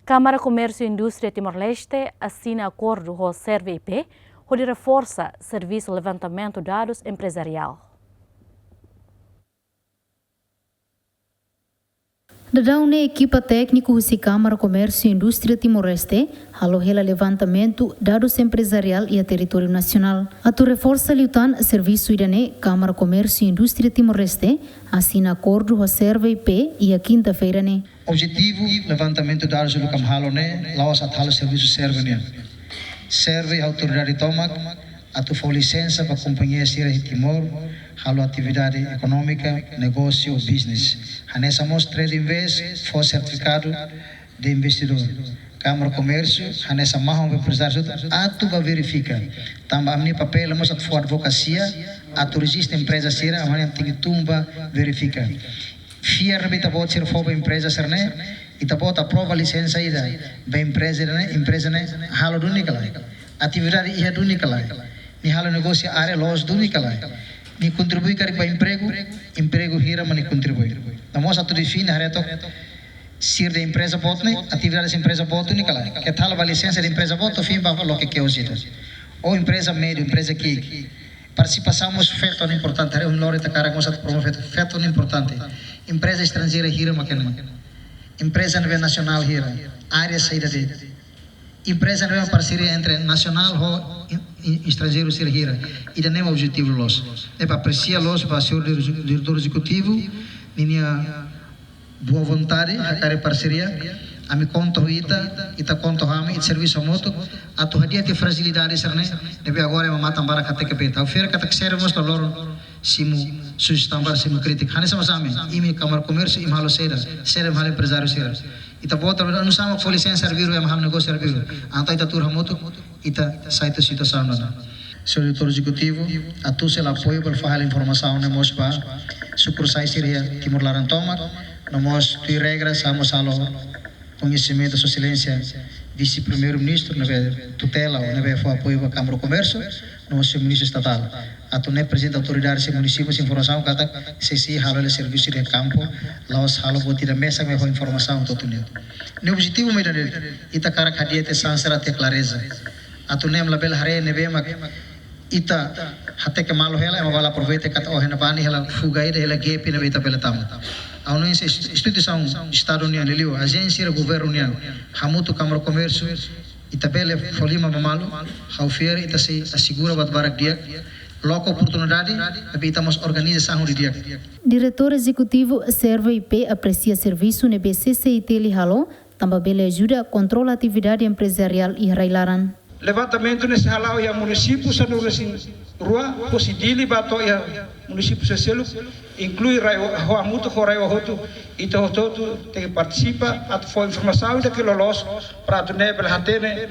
Câmara Comércio e Indústria Timor-Leste assina acordo com o CERVIP, onde reforça serviço de levantamento de dados empresarial. Dadão equipa técnico da Câmara Comércio e Indústria Timor-Leste, aloja levantamento dados empresarial e a território nacional. A tu reforça liutan serviço idane Câmara Comércio e Indústria Timor-Leste assina acordo com a CERVIP e a quinta-feira ne. Objetivo levantamento de dados do Camhalo ne, laos athalo serviço serve serve a autoridade tomac a tu for licença para companhia sira de Timor, halo atividade econômica, negócio ou business. Hanessa mos trade invest for certificado de investidor. Câmara Comércio, hanessa mahon empresário, atu va verifica. Tamba amni papel mos at for advocacia, atu registra empresa sira, amani tingi tumba verifica. Fiar bita bot sir for empresa serne, ita bot aprova licença ida, ba empresa ne halo dunikala. Atividade iha dunikala. Ni halo negócio área los dunikala. Ni contribui kari para emprego hira mani contribui. Namos atu define hareto sir de empresa botne, atividade de empresa botu nikala. Que tal a licença de empresa botu fim ba lo que osita. Ou empresa médio, empresa que participação mos feito importante, é lore ta cara mos atu promover feito importante. Empresa estrangeira hira makena. Empresa nível nacional hira, área saída de empresa não é uma parceria entre nacional e estrangeiro ser hira. E não é um objetivo los. É para apreciar los, para ser o diretor executivo, minha boa vontade, a cara parceria, a me conto ita conto hami, ita serviço moto, a tu hadia te fragilidade serne, nebe agora é uma mata ambara kate que peta. O feira kate que serve mostra loro simu sustambara simu crítica. Hanessa masame, imi Câmara Comércio e malo serve mal empresário ser. Ita bota não sama for licença servir é maham negócio servir. Anta ita turha moto ita saita situação nada. Seu diretor executivo, a tu se apoio para falar informação ne mospa, sucursais seria Timor Larantoma, nós tu regras samo salo conhecimento sua excelência vice-primeiro-ministro, neve tutela, neve foi apoio para a Câmara Comércio, nosso ministro estatal. A tu ne presidente da autoridade do município se informação kata se halo le serviço de campo, laos halo boti da mesa me foi informação todo ne. Ne objetivo me dele, ita cara cadia te sansera te clareza. A tu nem label hare neve mak ita hate que malo hela é vala aproveita kata oh na pani hela fugai de hela gap na beta pela tam. A união instituição Estado União Lelio, agência do governo União, hamuto Câmara Comércio, itabele folima mamalo, haufer ita se assegura bat barak dia, loca oportunidade, habitamos organização de dia. Diretor executivo CERVIP aprecia serviço no BCCIT Lihalo, também ajuda controla a atividade empresarial e railaran. Levantamento nesse halau e a município sanu nesse rua posidili bato e a município selo inclui rua muito fora o outro e todo tem que participa at for informação daquilo los para tu nebel hatene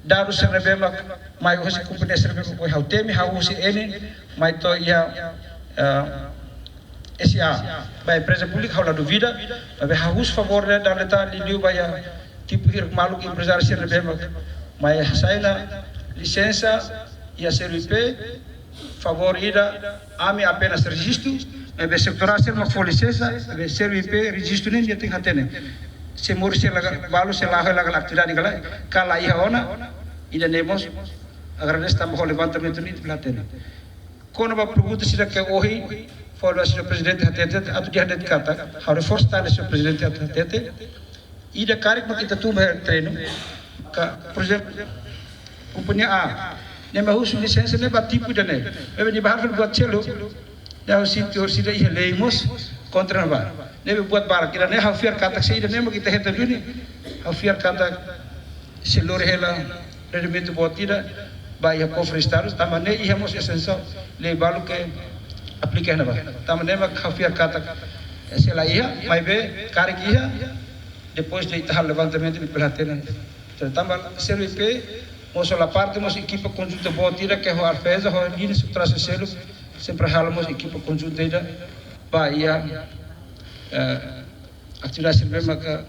dados se rebema mai hoje companhia se rebema com hautemi hausi ene mai to ia SA by empresa pública haula duvida vai haus favor da leta liu vai tipo ir malu que empresário se rebema mas sai na licença e a CERVIP favorida a apenas registro e sectoral ser uma licença e CERVIP registro nem tem que ter se morrer se valo se lá a atividade gala cala ia ona e nemos agradeço também o levantamento nem para ter quando vai pergunta se que hoje foi o presidente hatete atu dia de kata how reforço tá o presidente hatete e da cara que kita tu treino por exemplo, companhia A, nem mais uso licença nem para tipo de nem, eu nem bahar buat celo, nem o sítio sida ia leimos contra nova, nem buat barang kita nem hafiar kata sida nem kita heta bini, hafiar kata selor hela rendimento buat tidak, bayar cofre estados, tambah nem ia mos esensial, le balu ke aplicar nova, tambah nem hafiar kata sela ia, mai be karik ia, depois de tahap levantamento de perhatian. Também CERVIP, nós a parte nós equipa conjunta botira que é o Arfeza, o linha se traz o selo, sempre halamos equipa conjunta ida, bahia atividade CERVIP que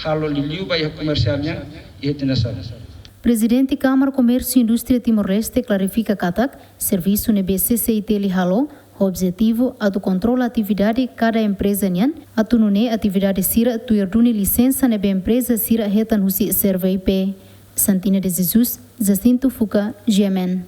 halo liliu bahia comercialnya e internacional. Presidente Câmara Comércio e Indústria Timor-Leste clarifica katak serviço no BCCIT Lihalo, O objetivo é controlar a atividade de cada empresa nian, atunune atividade sira tu erduni licença nebe empresa sira retan husi serve IP. Santina de Jesus, Jacinto Fuca, GMN.